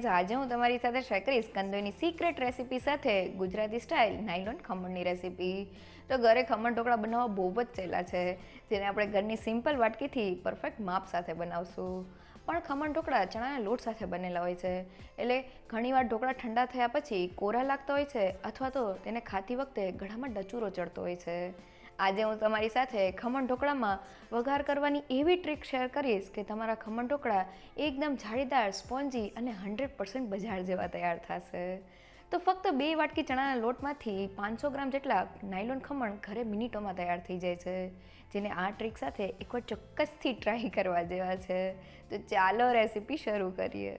Friends, આજે હું તમારી સાથે શેર કરીશ કંદોઈની સિક્રેટ રેસીપી સાથે ગુજરાતી સ્ટાઇલ નાયલોન ખમણની રેસીપી. તો ઘરે ખમણ ઢોકળા બનાવવા બહુ જ સહેલા છે, જેને આપણે ઘરની સિમ્પલ વાટકીથી પરફેક્ટ માપ સાથે બનાવશું. પણ ખમણ ઢોકળા ચણાના લોટ સાથે બનેલા હોય છે, એટલે ઘણીવાર ઢોકળા ઠંડા થયા પછી કોરા લાગતા હોય છે અથવા તો તેને ખાતી વખતે ગળામાં ડચુરો ચડતો હોય છે. આજે હું તમારી સાથે ખમણ ઢોકળામાં વઘાર કરવાની એવી ટ્રીક શેર કરીશ કે તમારા ખમણ ઢોકળા એકદમ જાળીદાર, સ્પોન્જી અને 100% બજાર જેવા તૈયાર થશે. તો ફક્ત 2 વાટકી ચણાના લોટમાંથી 500 ગ્રામ જેટલા નાયલોન ખમણ ઘરે મિનિટોમાં તૈયાર થઈ જાય છે, જેને આ ટ્રીક સાથે એકવાર ચોક્કસથી ટ્રાય કરવા જેવા છે. તો ચાલો રેસીપી શરૂ કરીએ.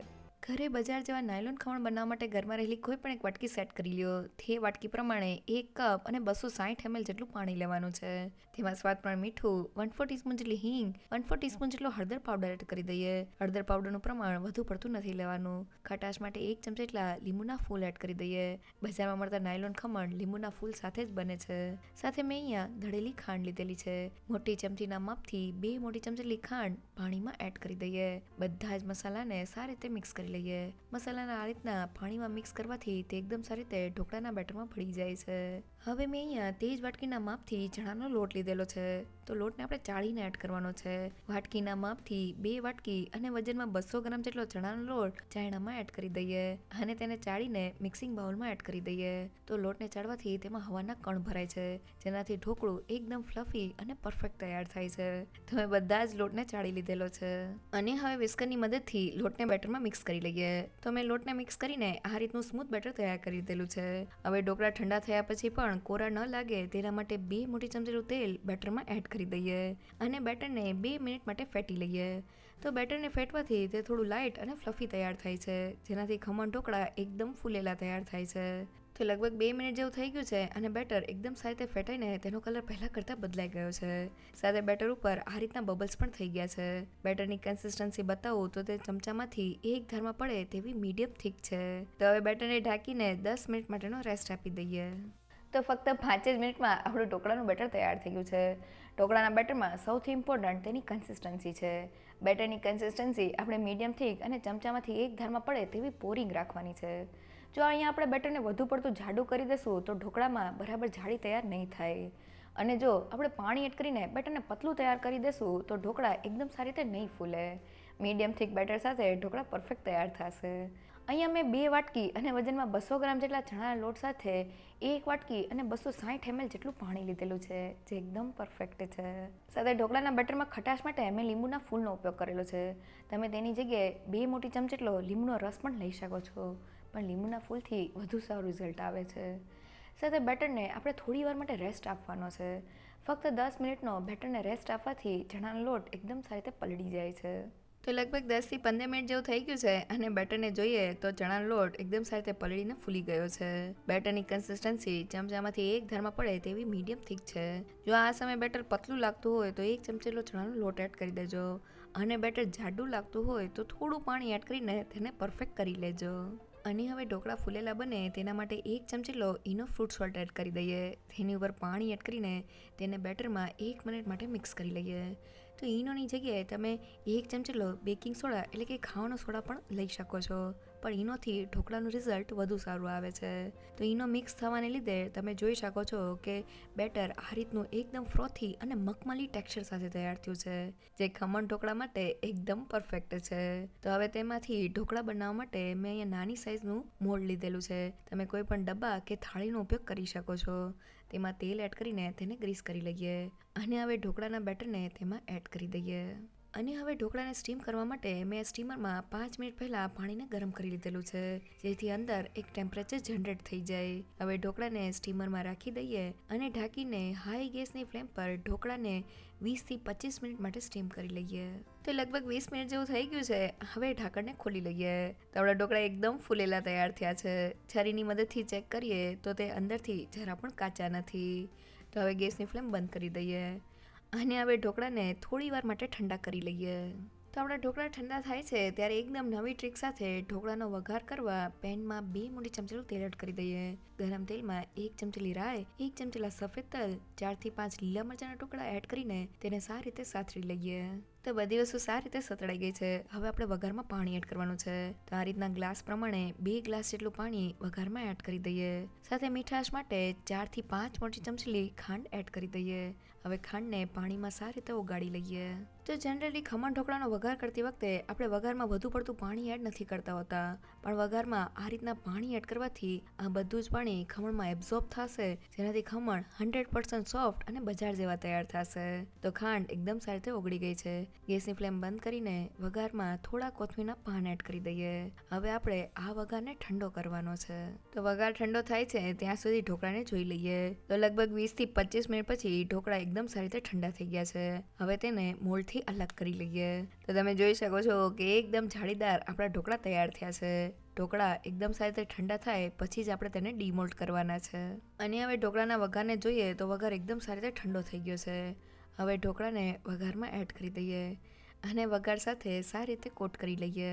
ઘરે બજાર જેવા નાયલોન ખમણ બનાવવા માટે ઘરમાં રહેલી કોઈ પણ એક વાટકી સેટ કરી લ્યો. તે વાટકી પ્રમાણે 1 કપ અને 260 ml જેટલું પાણી લેવાનું છે. તેમાં સ્વાદ પ્રમાણે મીઠું, 1/4 ટીસ્પૂન જેટલી હિંગ, 1/4 ટીસ્પૂન જેટલો હળદર પાવડર એડ કરી દઈએ. હળદર પાવડરનું પ્રમાણ વધુ પડતું નથી લેવાનું. ખટાશ માટે 1 ચમચી જેટલા લીંબુના ફૂલ એડ કરી દઈએ. બજારમાં મળતા નાયલોન ખમણ લીંબુના ફૂલ સાથે જ બને છે. સાથે મેં અહીંયા ધળેલી ખાંડ લીધેલી છે. મોટી ચમચીના માપથી 2 મોટી ચમચી જેટલી ખાંડ પાણીમાં એડ કરી દઈએ. બધા જ મસાલાને સારી રીતે મિક્સ કરી લઈએ. મસાલાના આ રીતના પાણીમાં મિક્સ કરવાથી તે એકદમ સારી રીતે ઢોકળાના બેટરમાં ભળી જાય છે. હવે મેં અહીંયા તે જ વાટકીના માપથી ચણાનો લોટ લીધેલો છે, તો લોટને આપણે ચાળીને એડ કરવાનો છે. વાટકીના માપથી 2 વાટકી અને વજનમાં 200 ગ્રામ જેટલો ચણાનો લોટ ચાયણામાં એડ કરી દઈએ અને તેને ચાળીને મિક્સિંગ બાઉલમાં એડ કરી દઈએ. તો લોટને ચાળવાથી તેમાં હવાના કણ ભરાય છે, જેનાથી ઢોકળું એકદમ ફ્લફી અને પરફેક્ટ તૈયાર થાય છે. તો મેં બધા જ લોટને ચાળી લીધેલો છે અને હવે વિસ્કરની મદદથી લોટને બેટરમાં મિક્સ કરી લઈએ. તો મેં લોટને મિક્સ કરીને આ રીતનું સ્મૂથ બેટર તૈયાર કરી દીધેલું છે. હવે ઢોકળા ઠંડા થયા પછી પણ કોરા ન લાગે તેના માટે 2 મોટી ચમચી જેટલું તેલ બેટરમાં એડ કરી દઈએ અને બેટરને 2 મિનિટ માટે ફેટી લઈએ. તો બેટરને ફેટવાથી તે થોડું લાઇટ અને ફ્લફી તૈયાર થાય છે, જેનાથી ખમણ ઢોકળા એકદમ ફૂલેલા તૈયાર થાય છે. તો લગભગ 2 મિનિટ જેવું થઈ ગયું છે અને બેટર એકદમ સારી રીતે ફેટાઈને તેનો કલર પહેલાં કરતાં બદલાઈ ગયો છે. સાથે બેટર ઉપર આ રીતના બબલ્સ પણ થઈ ગયા છે. બેટરની કન્સિસ્ટન્સી બતાવું તો તે ચમચામાંથી એક ધારમાં પડે તેવી મીડિયમ થીક છે. તો હવે બેટરને ઢાંકીને 10 મિનિટ માટેનો રેસ્ટ આપી દઈએ. તો ફક્ત 5 જ મિનિટમાં આપણું ઢોકળાનું બેટર તૈયાર થઈ ગયું છે. ઢોકળાના બેટરમાં સૌથી ઇમ્પોર્ટન્ટ તેની કન્સિસ્ટન્સી છે. બેટરની કન્સિસ્ટન્સી આપણે મીડિયમ થીક અને ચમચામાંથી એક ધારમાં પડે તેવી પોરિંગ રાખવાની છે. જો અહીંયા આપણે બેટરને વધુ પડતું જાડું કરી દઈશું તો ઢોકળામાં બરાબર જાળી તૈયાર નહીં થાય. અને જો આપણે પાણી એડ કરીને બેટરને પતલું તૈયાર કરી દઈશું તો ઢોકળા એકદમ સારી રીતે નહીં ફૂલે. મીડિયમ થીક બેટર સાથે ઢોકળા પરફેક્ટ તૈયાર થશે. અહીંયા મેં 2 વાટકી અને વજનમાં 200 ગ્રામ જેટલા ચણાના લોટ સાથે 1 વાટકી અને 260 ml જેટલું પાણી લીધેલું છે, જે એકદમ પરફેક્ટ છે. સાથે ઢોકળાના બેટરમાં ખટાશ માટે મેં લીંબુના ફૂલનો ઉપયોગ કરેલો છે. તમે તેની જગ્યાએ 2 મોટી ચમચી જેટલો લીંબુનો રસ પણ લઈ શકો છો, પણ લીંબુના ફૂલથી વધુ સારું રિઝલ્ટ આવે છે. સાથે બેટરને આપણે થોડી વાર માટે રેસ્ટ આપવાનો છે. ફક્ત 10 મિનિટનો બેટરને રેસ્ટ આપવાથી ચણાનો લોટ એકદમ સારી રીતે પલળી જાય છે. તો લગભગ 10 થી 15 મિનિટ જેવું થઈ ગયું છે અને બેટરને જોઈએ તો ચણાનો લોટ એકદમ સારી રીતે પલળીને ફૂલી ગયો છે. બેટરની કન્સિસ્ટન્સી ચમચામાંથી એક ધારમાં પડે તેવી મીડિયમ થીક છે. જો આ સમયે બેટર પતલું લાગતું હોય તો 1 ચમચી જેટલો ચણાનો લોટ એડ કરી દેજો અને બેટર જાડું લાગતું હોય તો થોડું પાણી એડ કરીને તેને પરફેક્ટ કરી લેજો. અને હવે ઢોકળા ફૂલેલા બને તેના માટે 1 ચમચી જેટલો ઈનો ફ્રૂટ સોલ્ટ એડ કરી દઈએ. તેની ઉપર પાણી એડ કરીને તેને બેટરમાં 1 મિનિટ માટે મિક્સ કરી લઈએ. તો ઈનોની જગ્યાએ તમે 1 ચમચી જેટલો બેકિંગ સોડા એટલે કે ખાવાનો સોડા પણ લઈ શકો છો, પણ ઈનોથી ઢોકળાનું રિઝલ્ટ વધુ સારું આવે છે. તો ઈનો મિક્સ થવાને લીધે તમે જોઈ શકો છો કે બેટર આ રીતનું એકદમ ફ્રોથી અને મખમલી ટેક્સચર સાથે તૈયાર થયું છે, જે ખમણ ઢોકળા માટે એકદમ પરફેક્ટ છે. તો હવે તેમાંથી ઢોકળા બનાવવા માટે મેં અહીંયા નાની સાઇઝનું મોલ્ડ લીધેલું છે. તમે કોઈ પણ ડબ્બા કે થાળીનો ઉપયોગ કરી શકો છો. તેમાં તેલ એડ કરીને તેને ગ્રીસ કરી લઈએ અને હવે ઢોકળાના બેટરને તેમાં એડ કરી દઈએ. અને હવે ઢોકળાને સ્ટીમ કરવા માટે મેં સ્ટીમરમાં 5 મિનિટ પહેલાં પાણીને ગરમ કરી લીધેલું છે, જેથી અંદર એક ટેમ્પરેચર જનરેટ થઈ જાય. હવે ઢોકળાને સ્ટીમરમાં રાખી દઈએ અને ઢાંકીને હાઈ ગેસની ફ્લેમ પર ઢોકળાને 20 થી 25 મિનિટ માટે સ્ટીમ કરી લઈએ. તો લગભગ 20 મિનિટ જેવું થઈ ગયું છે. હવે ઢાંકણને ખોલી લઈએ. તો આપણા ઢોકળા એકદમ ફૂલેલા તૈયાર થયા છે. છરીની મદદથી ચેક કરીએ તો તે અંદરથી જરા પણ કાચા નથી. તો હવે ગેસની ફ્લેમ બંધ કરી દઈએ અને હવે ઢોકળાને થોડી વાર માટે ઠંડા કરી લઈએ. તો આપણા ઢોકળા ઠંડા થાય છે ત્યારે એકદમ નવી ટ્રીક સાથે ઢોકળાનો વઘાર કરવા પેનમાં 2 મોટી ચમચી જેટલું તેલ એડ કરી દઈએ. ગરમ તેલમાં 1 ચમચી રાઈ, 1 ચમચી સફેદ તલ, 4 થી 5 લીલા મરચાંના ટુકડા એડ કરીને તેને સારી રીતે સાતરી લઈએ. તો બધી વસ્તુ સારી રીતે સતળાઈ ગઈ છે. હવે આપણે વઘારમાં પાણી એડ કરવાનું છે. તો આ રીતના ગ્લાસ પ્રમાણે 2 ગ્લાસ જેટલું પાણી વઘારમાં એડ કરી દઈએ. સાથે મીઠાશ માટે 4 થી 5 મોટી ચમચી ખાંડ એડ કરી દઈએ. હવે ખાંડને પાણીમાં સારી રીતે ઓગાળી લઈએ. તો જનરલી ખમણ ઢોકળાનો વઘાર કરતી વખતે આપણે વઘારમાં વધુ પડતું પાણી એડ નથી કરતા હોતા, પણ વઘારમાં આ રીતના પાણી એડ કરવાથી આ બધું જ પાણી ખમણમાં એબ્ઝોર્બ થશે, જેનાથી ખમણ 100% સોફ્ટ અને બજાર જેવા તૈયાર થશે. તો ખાંડ એકદમ સારી રીતે ઓગળી ગઈ છે. ગેસની ફ્લેમ બંધ કરીને વઘારમાં થોડા કોથમીરના પાન એડ કરી દઈએ. હવે આપણે આ વઘારને ઠંડો કરવાનો છે. તો વઘાર ઠંડો થાય છે ત્યાં સુધી ઢોકળાને જોઈ લઈએ. તો લગભગ 20 થી 25 મિનિટ પછી ઢોકળા એકદમ સારી રીતે ઠંડા થઈ ગયા છે. હવે તેને મોલ્ડથી અલગ કરી લઈએ. તો તમે જોઈ શકો છો કે એકદમ જાળીદાર આપણા ઢોકળા તૈયાર થયા છે. ઢોકળા એકદમ સારી રીતે ઠંડા થાય પછી જ આપણે તેને ડીમોલ્ડ કરવાના છે. અને હવે ઢોકળાના વઘારને જોઈએ તો વઘાર એકદમ સારી રીતે ઠંડો થઈ ગયો છે. હવે ઢોકળાને વઘારમાં એડ કરી દઈએ અને વઘાર સાથે સારી રીતે કોટ કરી લઈએ.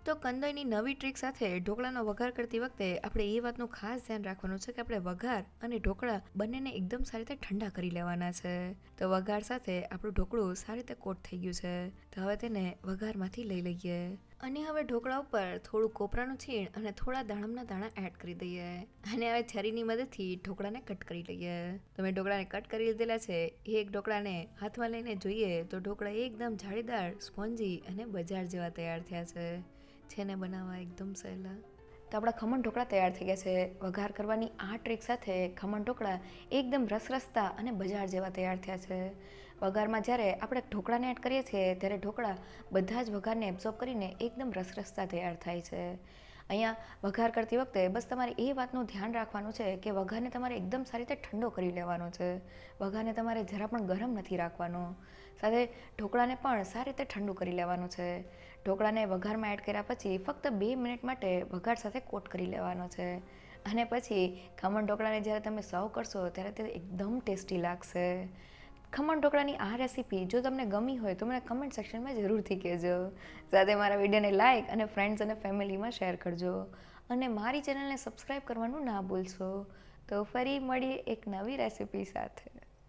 તો કંદોઈની નવી ટ્રીક સાથે ઢોકળાનો વઘાર કરતી વખતે આપણે એ વાતનું ખાસ ધ્યાન રાખવાનું છે કે આપણે વઘાર અને ઢોકળા બંનેને એકદમ સારી રીતે ઠંડા કરી લેવાના છે. તો વઘાર સાથે આપણું ઢોકળું સારી રીતે કોટ થઈ ગયું છે. તો હવે તેને વઘારમાંથી લઈ લઈએ અને હવે ઢોકળા ઉપર થોડું કોપરાનું છીણ અને થોડા દાડમના દાણા એડ કરી દઈએ. અને હવે છરીની મદદથી ઢોકળાને કટ કરી લઈએ. તો મેં ઢોકળાને કટ કરી લીધેલા છે. એક ઢોકળાને હાથમાં લઈને જોઈએ તો ઢોકળા એકદમ જાળીદાર, સ્પોન્જી અને બજાર જેવા તૈયાર થયા છે ને બનાવવા એકદમ સહેલા. તો આપણા ખમણ ઢોકળા તૈયાર થઈ ગયા છે. વઘાર કરવાની આ ટ્રીક સાથે ખમણ ઢોકળા એકદમ રસરસતા અને બજાર જેવા તૈયાર થયા છે. વઘારમાં જ્યારે આપણે ઢોકળાને એડ કરીએ છીએ ત્યારે ઢોકળા બધા જ વઘારને એબ્ઝોર્બ કરીને એકદમ રસરસતા તૈયાર થાય છે. અહીંયા વઘાર કરતી વખતે બસ તમારે એ વાતનું ધ્યાન રાખવાનું છે કે વઘારને તમારે એકદમ સારી રીતે ઠંડો કરી લેવાનો છે. વઘારને તમારે જરા પણ ગરમ નથી રાખવાનો. સાથે ઢોકળાને પણ સારી રીતે ઠંડુ કરી લેવાનું છે. ઢોકળાને વઘારમાં એડ કર્યા પછી ફક્ત 2 મિનિટ માટે વઘાર સાથે કોટ કરી લેવાનો છે. અને પછી ખમણ ઢોકળાને જ્યારે તમે સર્વ કરશો ત્યારે તે એકદમ ટેસ્ટી લાગશે. ખમણ ઢોકળાની આ રેસીપી જો તમને ગમી હોય તો મને કમેન્ટ સેક્શનમાં જરૂરથી કહેજો. સાથે મારા વિડીયોને લાઇક અને ફ્રેન્ડ્સ અને ફેમિલીમાં શેર કરજો. અને મારી ચેનલને સબસ્ક્રાઈબ કરવાનું ના ભૂલશો. તો ફરી મળીએ એક નવી રેસીપી સાથે.